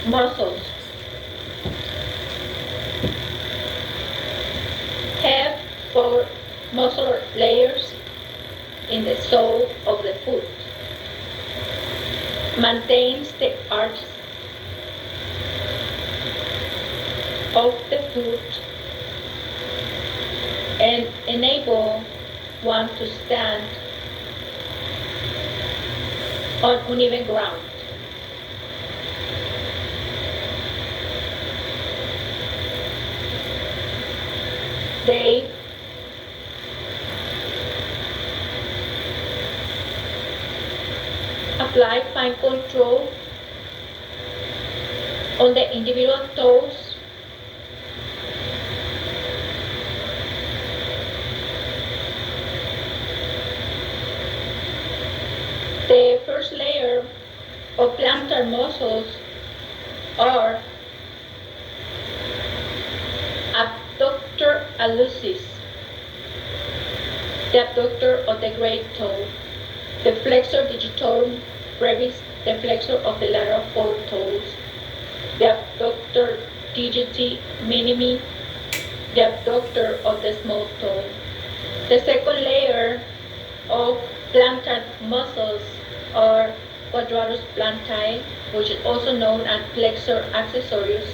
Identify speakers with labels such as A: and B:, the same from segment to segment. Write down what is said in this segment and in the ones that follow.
A: Muscles have four muscular layers in the sole of the foot. Maintains the arch of the foot and enable one to stand on uneven ground. They apply fine control on the individual toes The first layer of plantar muscles are abductor hallucis, the abductor of the great toe, the flexor digitorum brevis, the flexor of the lateral foretoes, the abductor digiti minimi, the abductor of the small toe. The second layer of plantar muscles are quadratus plantae, which is also known as flexor accessorius,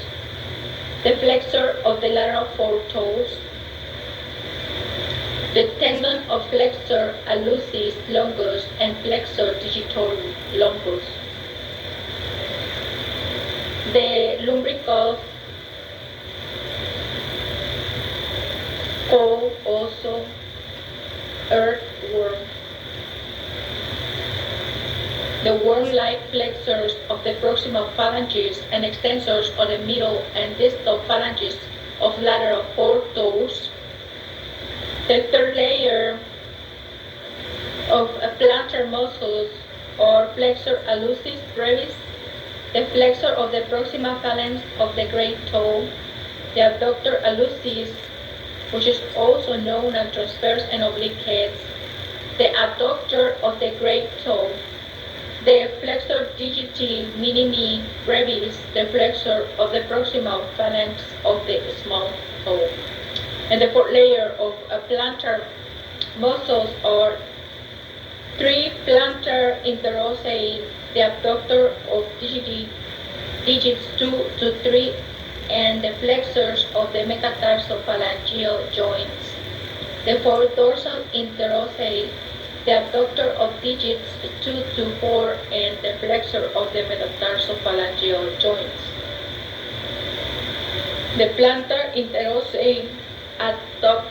A: the flexor of the lateral foretoes, the tendon of flexor hallucis longus and flexor digitorum longus, the lumbrical, called also earthworm, the worm-like flexors of the proximal phalanges and extensors of the middle and distal phalanges of lateral foretoes. The third layer of plantar muscles or flexor hallucis brevis, the flexor of the proximal phalanx of the great toe, the abductor hallucis, which is also known as transverse and oblique heads, the abductor of the great toe, the flexor digiti minimi brevis, the flexor of the proximal phalanx of the small toe. And the fourth layer of plantar muscles are three plantar interossei, the abductor of digits 2 to 3, and the flexors of the metatarsophalangeal joints. The four dorsal interossei, the abductor of digits 2 to 4, and the flexor of the metatarsophalangeal joints. The plantar interossei adduct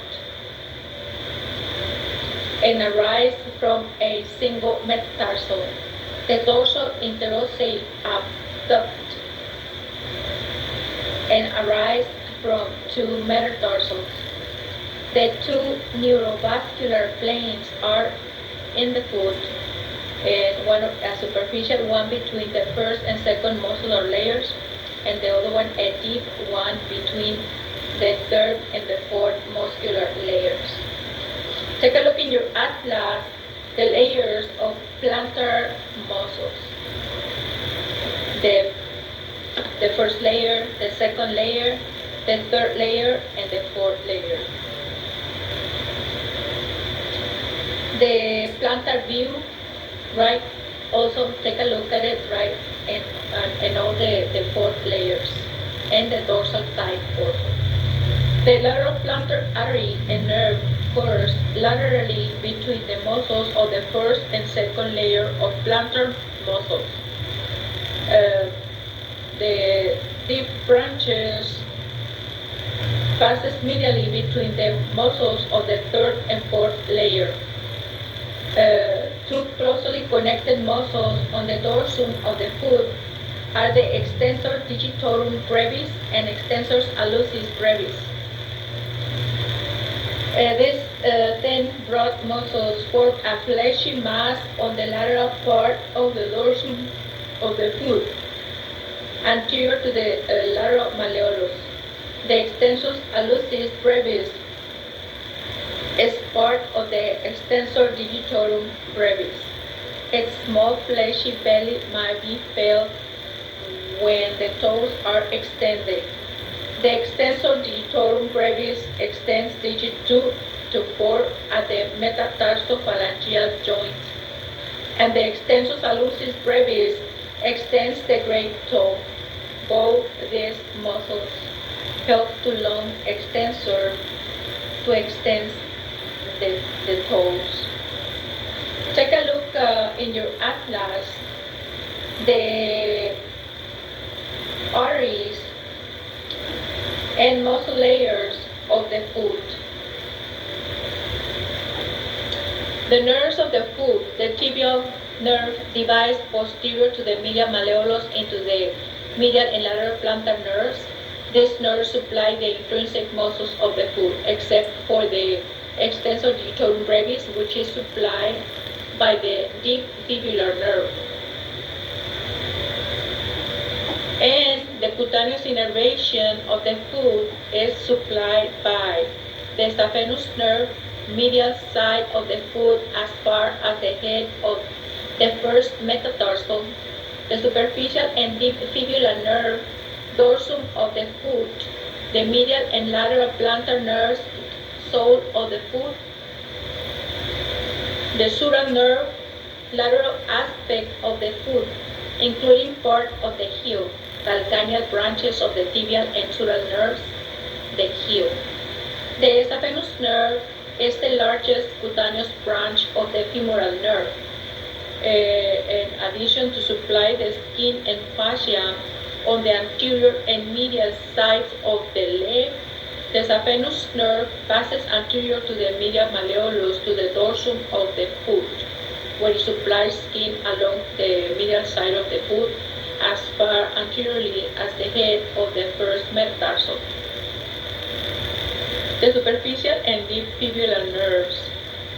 A: and arise from a single metatarsal. The dorsal interossei abduct and arise from two metatarsals. The two neurovascular planes are in the foot, and one a superficial one between the first and second muscular layers, and the other one a deep one between the third and the fourth muscular layers. Take a look in your atlas, the layers of plantar muscles. The first layer, the second layer, the third layer, and the fourth layer. The plantar view, right? Also take a look at it, right? And all the fourth layers and the dorsal type also. The lateral plantar artery and nerve course laterally between the muscles of the first and second layer of plantar muscles. The deep branches passes medially between the muscles of the third and fourth layer. Two closely connected muscles on the dorsum of the foot are the extensor digitorum brevis and extensor hallucis brevis. These 10 broad muscles form a fleshy mass on the lateral part of the dorsum of the foot, anterior to the lateral malleolus. The extensor hallucis brevis is part of the extensor digitorum brevis. Its small fleshy belly might be felt when the toes are extended. The extensor digitorum brevis extends digit 2 to 4 at the metatarsophalangeal joint, and the extensor hallucis brevis extends the great toe. Both these muscles help to long extensor to extend the toes. Take a look in your atlas, the arteries and muscle layers of the foot. The nerves of the foot, the tibial nerve divides posterior to the medial malleolus into the medial and lateral plantar nerves. These nerves supply the intrinsic muscles of the foot, except for the extensor digitorum brevis, which is supplied by the deep fibular nerve. And the cutaneous innervation of the foot is supplied by the staphenous nerve, medial side of the foot as far as the head of the first metatarsal, the superficial and deep fibular nerve, dorsum of the foot, the medial and lateral plantar nerves, sole of the foot, the sural nerve, lateral aspect of the foot, including part of the heel, calcaneal branches of the tibial and sural nerves, the heel. The staphenous nerve is the largest cutaneous branch of the femoral nerve. In addition to supply the skin and fascia on the anterior and medial sides of the leg, the staphenous nerve passes anterior to the medial malleolus to the dorsum of the foot, where it supplies skin along the medial side of the foot as far anteriorly as the head of the first metatarsal. The superficial and deep fibular nerves.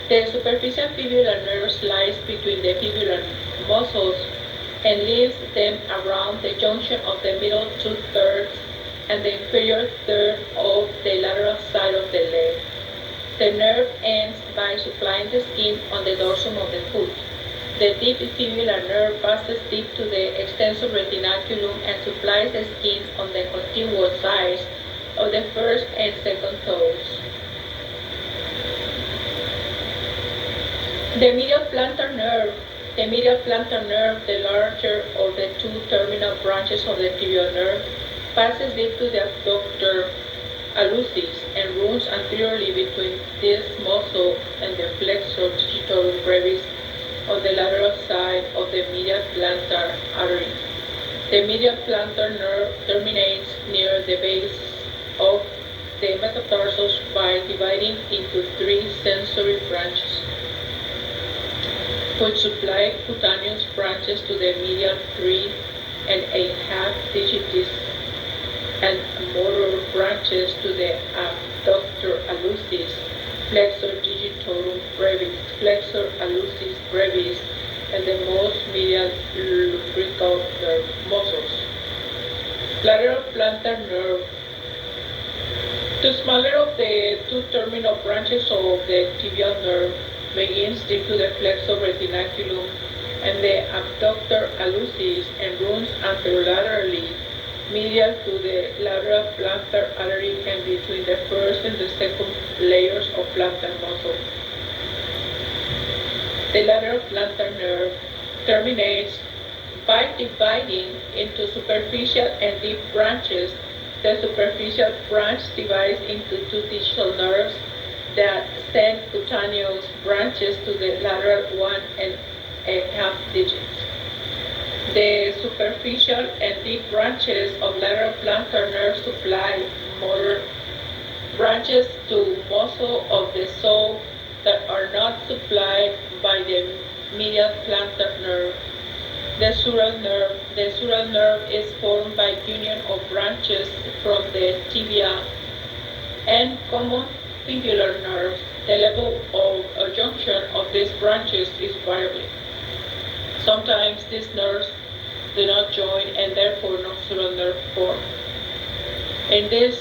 A: The superficial fibular nerve lies between the fibular muscles and leaves them around the junction of the middle 2/3 and the inferior third of the lateral side of the leg. The nerve ends by supplying the skin on the dorsum of the foot. The deep fibular nerve passes deep to the extensor retinaculum and supplies the skin on the contiguous sides of the first and second toes. The medial plantar nerve. The medial plantar nerve, the larger of the two terminal branches of the tibial nerve, passes deep to the abductor hallucis and runs anteriorly between this muscle and the flexor digitorum brevis on the lateral side of the medial plantar artery. The medial plantar nerve terminates near the base of the metatarsals by dividing into 3 sensory branches, which supply cutaneous branches to the medial 3.5 digit disc and motor branches to the abductor hallucis, flexor digitorum brevis, flexor hallucis brevis, and the most medial lumbrical nerve muscles. Lateral plantar nerve. The smaller of the two terminal branches of the tibial nerve begins deep to the flexor retinaculum and the abductor hallucis and runs anterolaterally medial to the lateral plantar artery and between the first and the second layers of plantar muscle. The lateral plantar nerve terminates by dividing into superficial and deep branches. The superficial branch divides into 2 distal nerves that send cutaneous branches to the lateral 1.5 digits. The superficial and deep branches of lateral plantar nerve supply motor branches to muscle of the sole that are not supplied by the medial plantar nerve. The sural nerve. The sural nerve is formed by union of branches from the tibia and common fibular nerves. The level of junction of these branches is variable. Sometimes these nerves do not join and therefore no sural nerve form. In these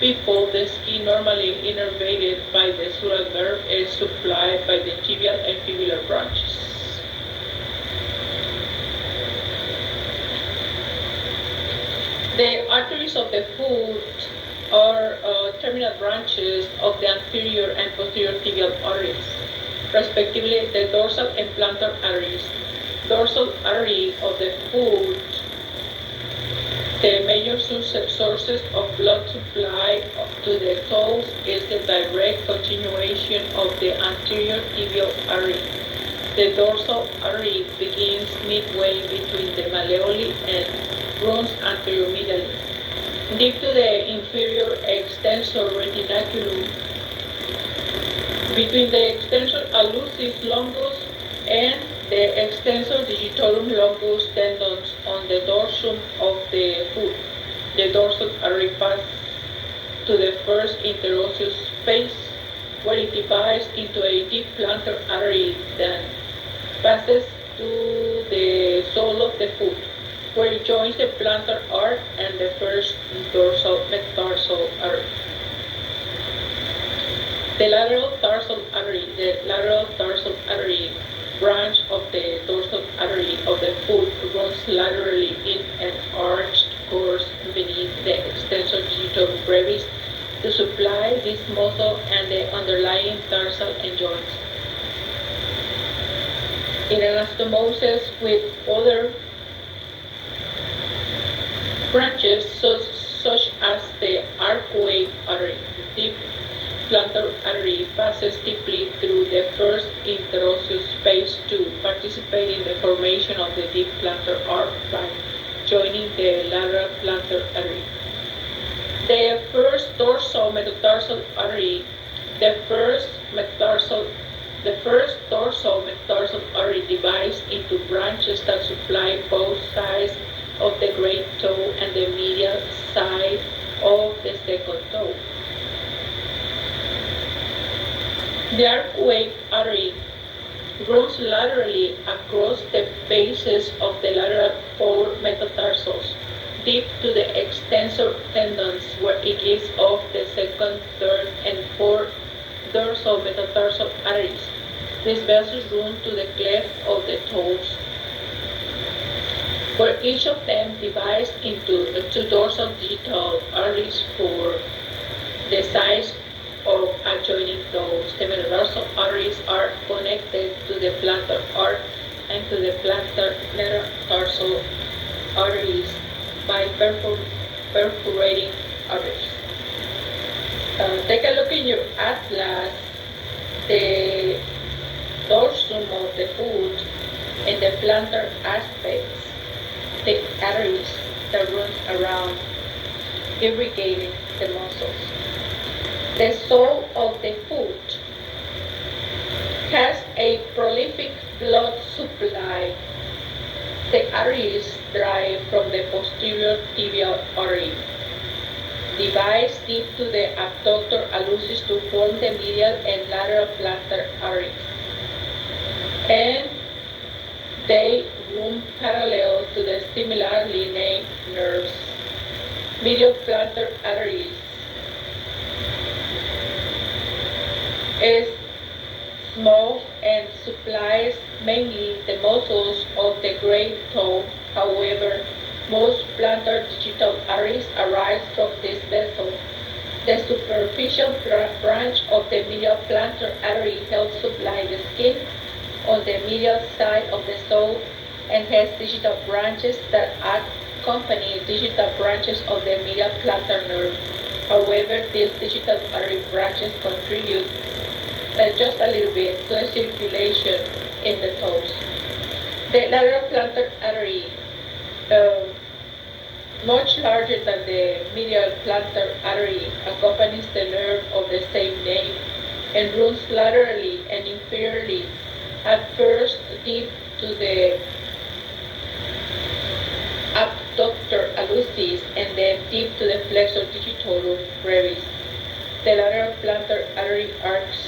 A: people, the skin normally innervated by the sural nerve is supplied by the tibial and fibular branches. arteries of the foot are terminal branches of the anterior and posterior tibial arteries, respectively the dorsal and plantar arteries. Dorsal artery of the foot, the major sources of blood supply to the toes is the direct continuation of the anterior tibial artery. The dorsal artery begins midway between the malleoli and runs anteromedially, deep to the inferior extensor retinaculum, between the extensor hallucis longus and the extensor digitorum longus tendons on the dorsum of the foot. The dorsal artery passes to the first interosseous space, where it divides into a deep plantar artery, then passes to the sole of the foot, where it joins the plantar arch and the first dorsal metatarsal artery. The lateral tarsal artery. The lateral tarsal artery branch of the dorsal artery of the foot runs laterally in an arched course beneath the extensor digitorum brevis to supply this muscle and the underlying tarsal and joints. In anastomosis with other branches such as the arcuate artery, deep plantar artery passes deeply through the first interosseous space to participate in the formation of the deep plantar arch by joining the lateral plantar artery. The first dorsal metatarsal artery, the first dorsal metatarsal artery divides into branches that supply both sides of the great toe and the medial side of the second toe. The arcuate artery runs laterally across the bases of the lateral four metatarsals, deep to the extensor tendons, where it gives off the second, third, and fourth dorsal metatarsal arteries. These vessels run to the cleft of the toes, where each of them divides into two dorsal digital arteries for the size of adjoining toes. The metatarsal arteries are connected to the plantar arch and to the plantar metatarsal arteries by perforating arteries. Take a look in your atlas, the dorsum of the foot and the plantar aspects, the arteries that runs around, irrigating the muscles. The sole of the foot has a prolific blood supply. The arteries derive from the posterior tibial artery, divides deep to the abductor hallucis to form the medial and lateral plantar arteries, and they run parallel to the similarly named nerves. Medial plantar arteries is small and supplies mainly the muscles of the great toe. However, most plantar digital arteries arise from this vessel. The superficial branch of the medial plantar artery helps supply the skin on the medial side of the sole and has digital branches that accompany digital branches of the medial plantar nerve. However, these digital artery branches contribute just a little bit to the circulation in the toes. The lateral plantar artery, much larger than the medial plantar artery, accompanies the nerve of the same name and runs laterally and inferiorly, at first deep to the abductor hallucis and then deep to the flexor digitorum brevis. The lateral plantar artery arcs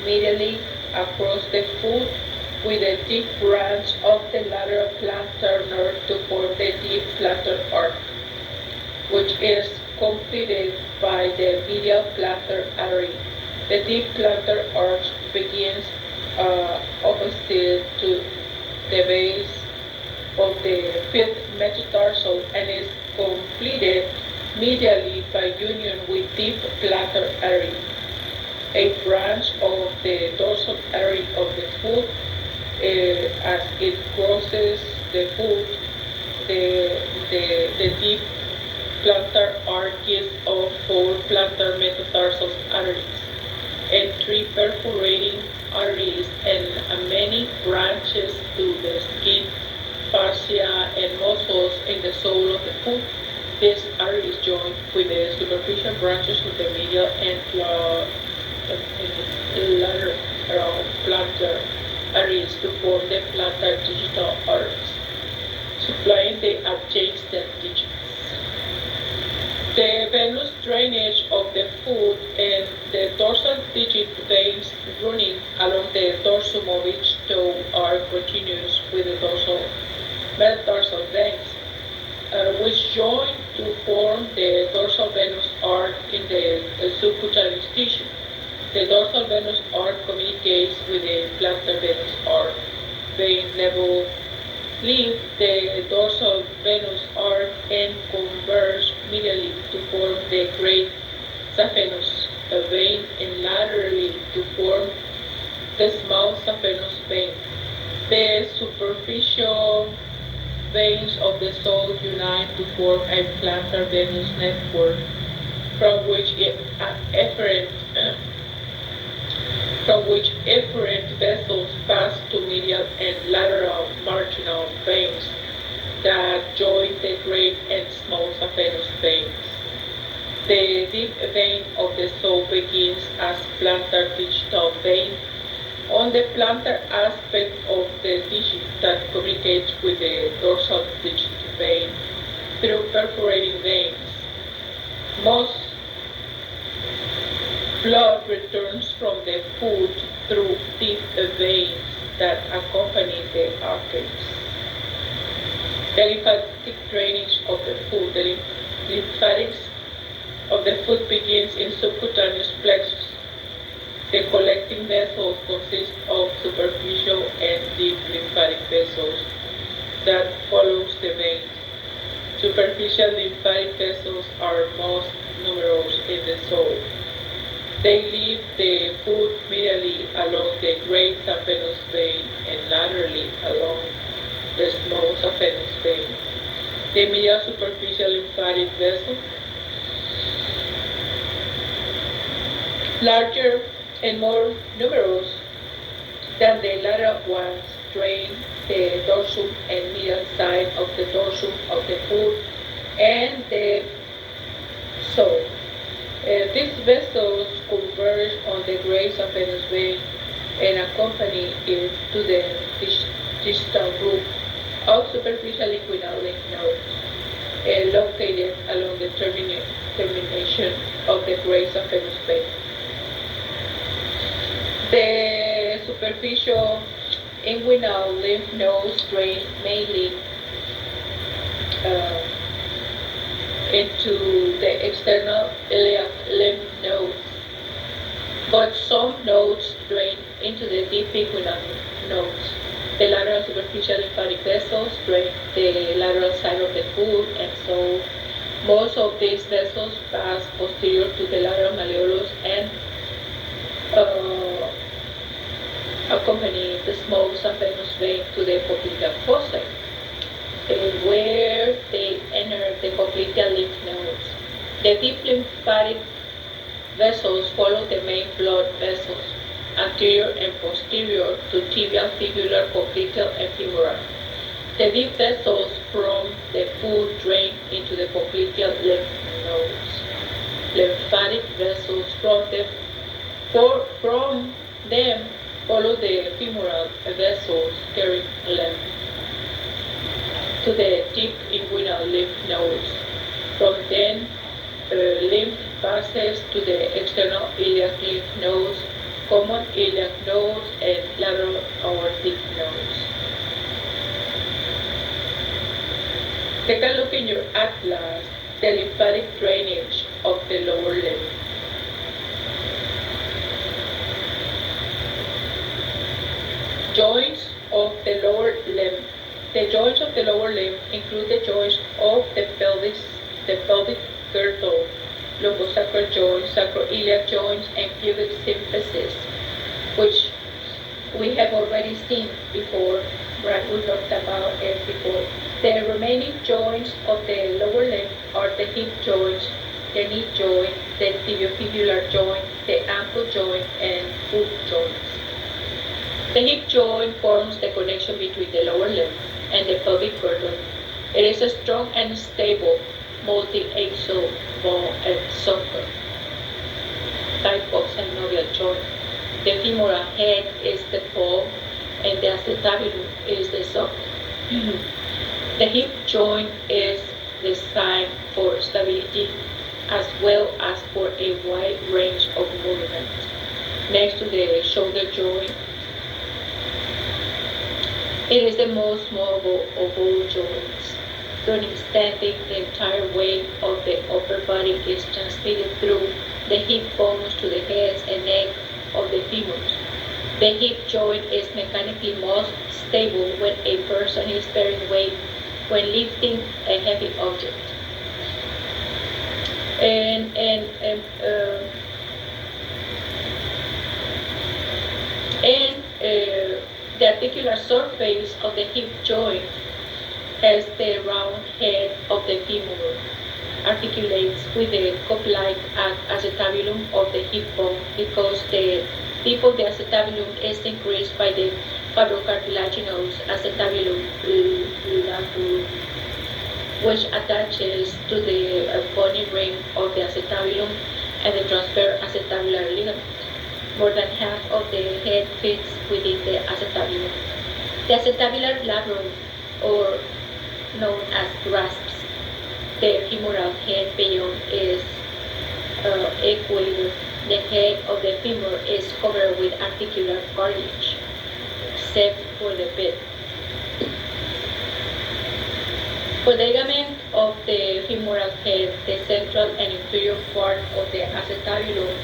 A: immediately across the foot with a deep branch of the lateral plantar nerve to form the deep plantar arch, which is completed by the medial plantar artery. The deep plantar arch begins opposite to the base of the fifth metatarsal and is completed medially by union with deep plantar area, a branch of the dorsal area of the foot. As it crosses the foot, the deep plantar arches of 4 plantar metatarsal arteries and 3 perforating arteries and many branches to the skin, fascia, and muscles in the sole of the foot. These arteries join with the superficial branches of the medial and lateral plantar arteries to form the plantar digital arteries, supplying the adjacent digits. The venous drainage of the foot and the dorsal digit veins running along the dorsum of each toe are continuous with the dorsal metatarsal veins, which join to form the dorsal venous arc in the subcutaneous tissue. The dorsal venous arc communicates with the plantar venous arc. Vein level leave the dorsal venous arc and converge medially to form the great saphenous vein and laterally to form the small saphenous vein. The superficial veins of the sole unite to form a plantar venous network from which efferent vessels pass to medial and lateral marginal veins that join the great and small saphenous veins. The deep vein of the sole begins as plantar digital vein on the plantar aspect of the digit that communicates with the dorsal digit vein through perforating veins. Most blood returns from the foot through deep veins that accompany the arteries. The lymphatic drainage of the foot. The lymphatics of the foot begins in subcutaneous plexus. The collecting vessels consist of superficial and deep lymphatic vessels that follows the veins. Superficial lymphatic vessels are most numerous in the sole. They leave the foot medially along the great saphenous vein and laterally along the small saphenous vein. The medial superficial lymphatic vessel, larger and more numerous than the lateral ones, drain the dorsum and medial side of the dorsum of the foot and the sole. These vessels converge on the great saphenous vein and accompany it to the distal group of superficial inguinal lymph nodes located along the termination of the great saphenous vein. The superficial inguinal lymph nodes drain mainly into the external iliac lymph nodes, but some nodes drain into the deep inguinal nodes. The lateral superficial lymphatic vessels drain the lateral side of the foot, and so most of these vessels pass posterior to the lateral malleolus and accompany the small saphenous vein to the popliteal fossa, where they enter the popliteal lymph nodes. The deep lymphatic vessels follow the main blood vessels, anterior and posterior to tibial, fibular, popliteal, and femoral. The deep vessels from the foot drain into the popliteal lymph nodes. Lymphatic vessels from them follow the femoral vessels carrying lymph to the deep inguinal lymph nodes. From then, lymph passes to the external iliac lymph nodes, common iliac nodes, and lateral aortic nodes. Take a look in your atlas, the lymphatic drainage of the lower limb. Joints of the lower limb. The joints of the lower limb include the joints of the pelvic girdle, lumbosacral joints, sacroiliac joints, and pubic symphysis, which we have already seen before, right? We talked about it before. The remaining joints of the lower leg are the hip joints, the knee joint, the tibiofibular joint, the ankle joint, and foot joints. The hip joint forms the connection between the lower limb and the pelvic girdle. It is a strong and stable multi-axial ball and socket type of synovial joint. The femoral head is the ball and the acetabulum is the socket. The hip joint is designed for stability as well as for a wide range of movement. Next to the shoulder joint, it is the most mobile of all joints. During standing, the entire weight of the upper body is transmitted through the hip bones to the heads and neck of the femurs. The hip joint is mechanically most stable when a person is bearing weight when lifting a heavy object. And the articular surface of the hip joint has the round head of the femur, articulates with the cup-like acetabulum of the hip bone because the tip of the acetabulum is increased by the fibrocartilaginous acetabulum labrum, which attaches to the bony ring of the acetabulum and the transverse acetabular ligament. More than half of the head fits within the acetabulum. The acetabular labrum, or known as grasps, the femoral head beyond is equator. The head of the femur is covered with articular cartilage, except for the bit. For the ligament of the femoral head, the central and inferior part of the acetabulum,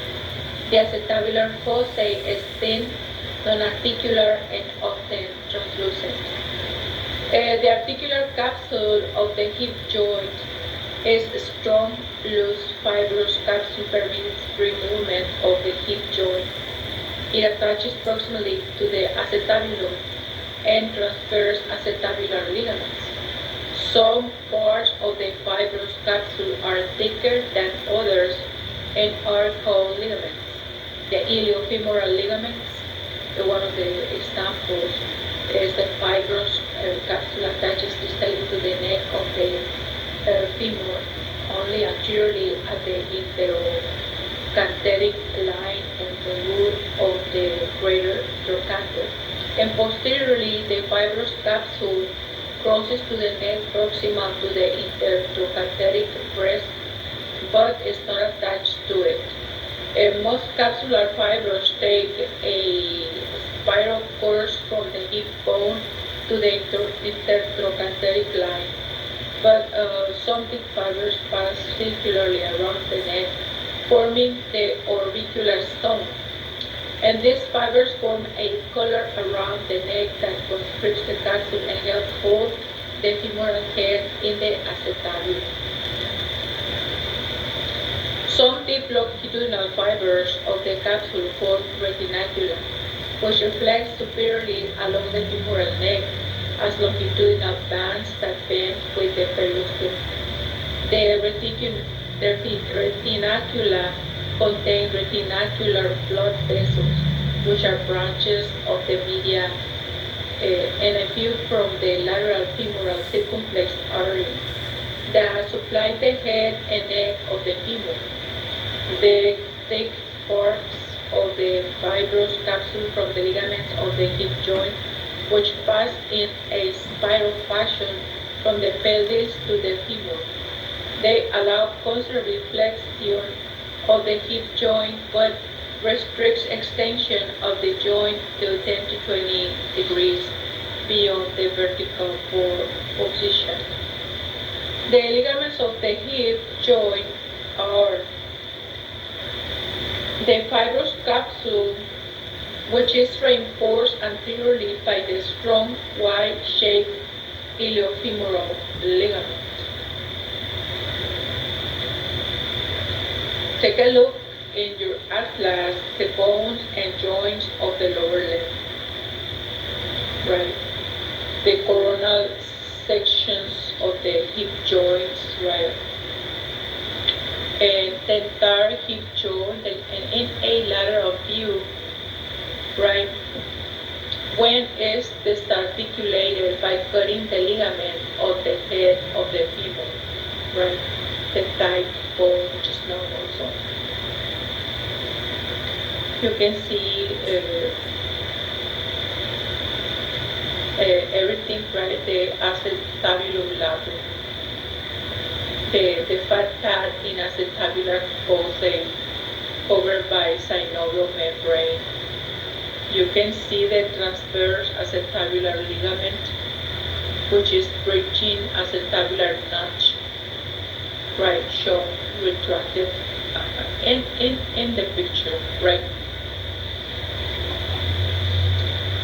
A: the acetabular fossae is thin, non-articular, and often translucent. The articular capsule of the hip joint is a strong, loose, fibrous capsule permits free movement of the hip joint. It attaches proximally to the acetabulum and transverse acetabular ligaments. Some parts of the fibrous capsule are thicker than others and are called ligaments. The iliofemoral ligaments, one of the examples, is the fibrous capsule attaches distally to the neck of the femur, only anteriorly at the interocantheric line and the root of the greater trochanter. And posteriorly, the fibrous capsule crosses to the neck proximal to the intertrochanteric breast, but is not attached to it. Most capsular fibers take a spiral course from the hip bone to the intertrochanteric line, but some thick fibers pass circularly around the neck, forming the orbicular stone. And these fibers form a collar around the neck that constricts the capsule and helps hold the femoral head in the acetabulum. Some deep longitudinal fibers of the capsule form reticula, which reflects superiorly along the femoral neck as longitudinal bands that bend with the periosteum. The reticula contain retinacular blood vessels, which are branches of the media and a few from the lateral femoral circumflex artery that supply the head and neck of the femur. The thick parts of the fibrous capsule from the ligaments of the hip joint, which pass in a spiral fashion from the pelvis to the femur. They allow conservative flexion of the hip joint, but restricts extension of the joint to 10 to 20 degrees beyond the vertical position. The ligaments of the hip joint are the fibrous capsule, which is reinforced anteriorly by the strong, Y-shaped iliofemoral ligament. Take a look in your atlas, the bones and joints of the lower limb, right? The coronal sections of the hip joints, right? And the entire hip joint, and in a lateral view, right? When is this articulated by cutting the ligament of the head of the femur, right? The thigh bone, which is known also. You can see everything, right? The acetabulum labrum, the fat pad in acetabular fossa covered by synovial membrane. You can see the transverse acetabular ligament, which is bridging acetabular notch, right, shown retracted in the picture, right?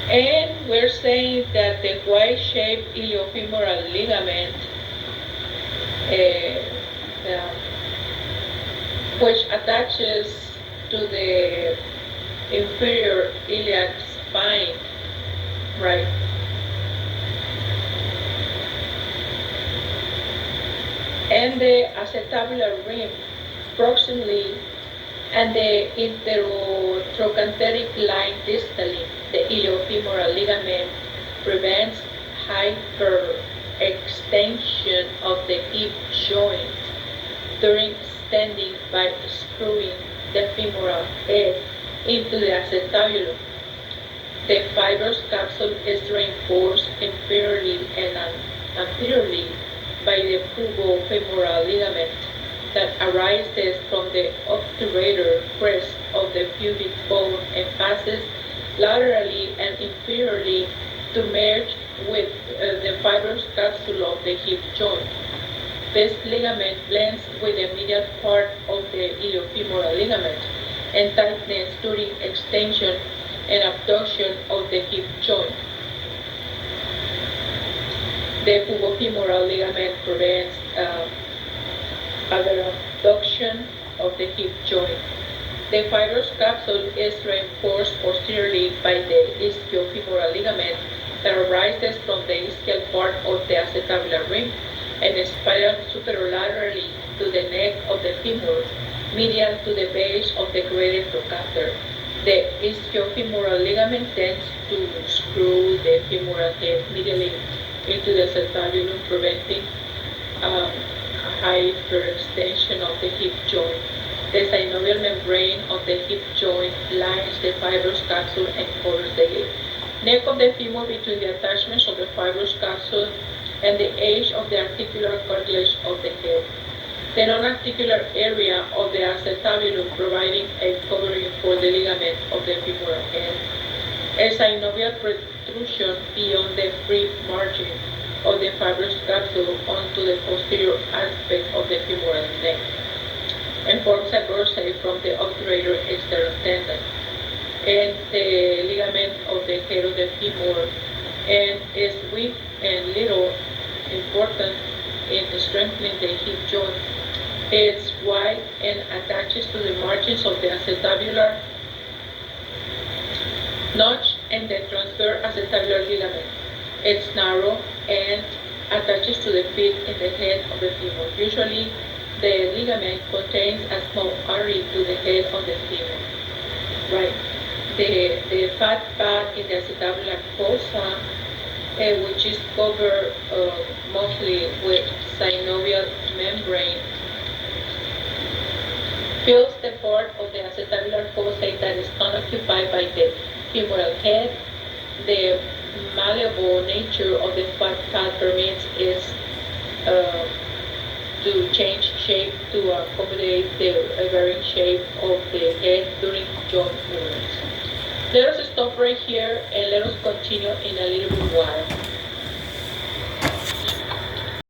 A: And we're saying that the Y-shaped iliofemoral ligament, which attaches to the inferior iliac spine, right? And the acetabular rim proximally, and the intertrochanteric line distally. The iliofemoral ligament prevents hyperextension of the hip joint during standing by screwing the femoral head into the acetabulum. The fibrous capsule is reinforced inferiorly and anteriorly by the pubofemoral ligament that arises from the obturator crest of the pubic bone and passes laterally and inferiorly to merge with the fibrous capsule of the hip joint. This ligament blends with the medial part of the iliofemoral ligament and tightens during extension and abduction of the hip joint. The pubofemoral ligament prevents other abduction of the hip joint. The fibrous capsule is reinforced posteriorly by the ischiofemoral ligament that arises from the ischial part of the acetabular rim and spirals superolaterally to the neck of the femur, medial to the base of the greater trochanter. The ischiofemoral ligament tends to screw the femoral head medially into the acetabulum, preventing hyperextension of the hip joint. The synovial membrane of the hip joint lines the fibrous capsule and covers the neck of the femur between the attachments of the fibrous capsule and the edge of the articular cartilage of the head. The non-articular area of the acetabulum providing a covering for the ligament of the femoral head. A synovial protrusion beyond the free margin of the fibrous capsule onto the posterior aspect of the femoral neck, and forms a bursate from the obturator external tendon and the ligament of the head of the femur, and is weak and little important in strengthening the hip joint. It's wide and attaches to the margins of the acetabular notch and the transverse acetabular ligament. It's narrow and attaches to the pit in the head of the femur. Usually, the ligament contains a small artery to the head of the femur. Right. The fat pad in the acetabular fossa, which is covered mostly with synovial membrane, fills the part of the acetabular fossa that is unoccupied by the femoral head. The malleable nature of the fat pad permits it to change shape to accommodate the varying shape of the head during joint movements. Let us stop right here and let us continue in a little bit while.